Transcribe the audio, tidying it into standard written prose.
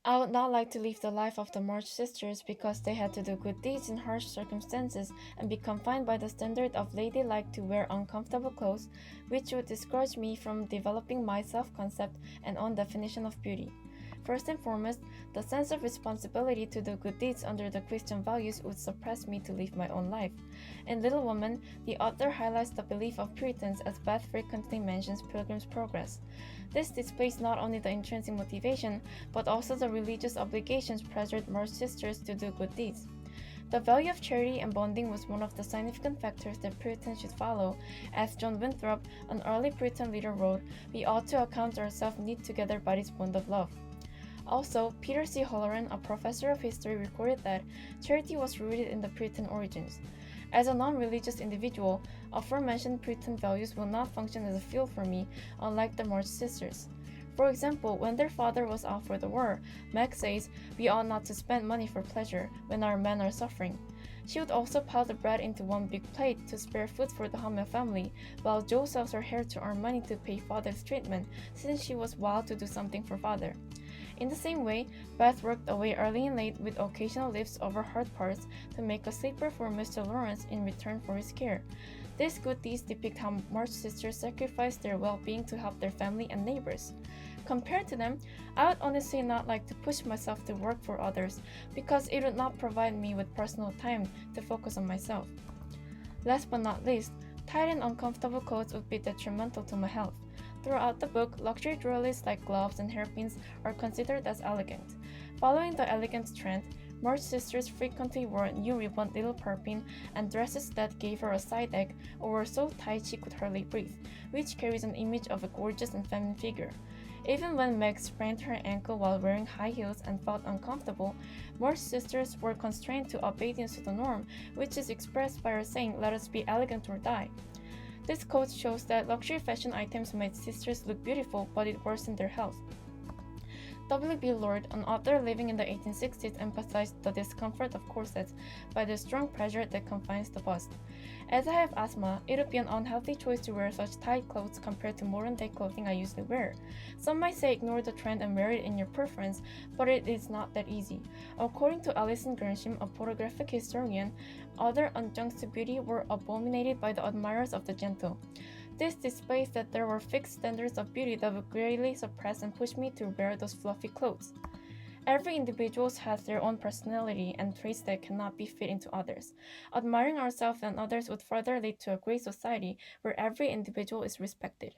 I would not like to live the life of the March sisters because they had to do good deeds in harsh circumstances and be confined by the standard of ladylike to wear uncomfortable clothes, which would discourage me from developing my self concept and own definition of beauty. First and foremost, the sense of responsibility to do good deeds under the Christian values would suppress me to live my own life. In Little Woman, the author highlights the belief of Puritans as Beth frequently mentions Pilgrim's Progress. This displays not only the intrinsic motivation, but also the religious obligations pressured March sisters to do good deeds. The value of charity and bonding was one of the significant factors that Puritans should follow. As John Winthrop, an early Puritan leader, wrote, "We ought to account ourselves knit together by this bond of love." Also, Peter C. Halloran, a professor of history, recorded that charity was rooted in the Puritan origins. As a non-religious individual, aforementioned Puritan values will not function as a fuel for me, unlike the March sisters. For example, when their father was out for the war, Meg says, "We ought not to spend money for pleasure when our men are suffering." She would also pile the bread into one big plate to spare food for the Hamel family, while Jo sells her hair to earn money to pay father's treatment, since she was wild to do something for father. In the same way, Beth worked away early and late with occasional lifts over hard parts to make a sleeper for Mr. Lawrence in return for his care. These good deeds depict how March sisters sacrificed their well-being to help their family and neighbors. Compared to them, I would honestly not like to push myself to work for others because it would not provide me with personal time to focus on myself. Last but not least, tight and uncomfortable clothes would be detrimental to my health. Throughout the book, luxury jewelry like gloves and hairpins are considered as elegant. Following the elegant trend, March sisters frequently wore new ribbon little parpin and dresses that gave her a side egg or were so tight she could hardly breathe, which carries an image of a gorgeous and feminine figure. Even when Meg sprained her ankle while wearing high heels and felt uncomfortable, March sisters were constrained to obedience to the norm, which is expressed by her saying, "Let us be elegant or die." This quote shows that luxury fashion items made sisters look beautiful, but it worsened their health. W. B. Lord, an author living in the 1860s, emphasized the discomfort of corsets by the strong pressure that confines the bust. As I have asthma, it would be an unhealthy choice to wear such tight clothes compared to modern-day clothing I usually wear. Some might say ignore the trend and wear it in your preference, but it is not that easy. According to Alison Gernsham, a photographic historian, other adjuncts to beauty were abominated by the admirers of the gentle. This displays that there were fixed standards of beauty that would greatly suppress and push me to wear those fluffy clothes. Every individual has their own personality and traits that cannot be fit into others. Admiring ourselves and others would further lead to a great society where every individual is respected.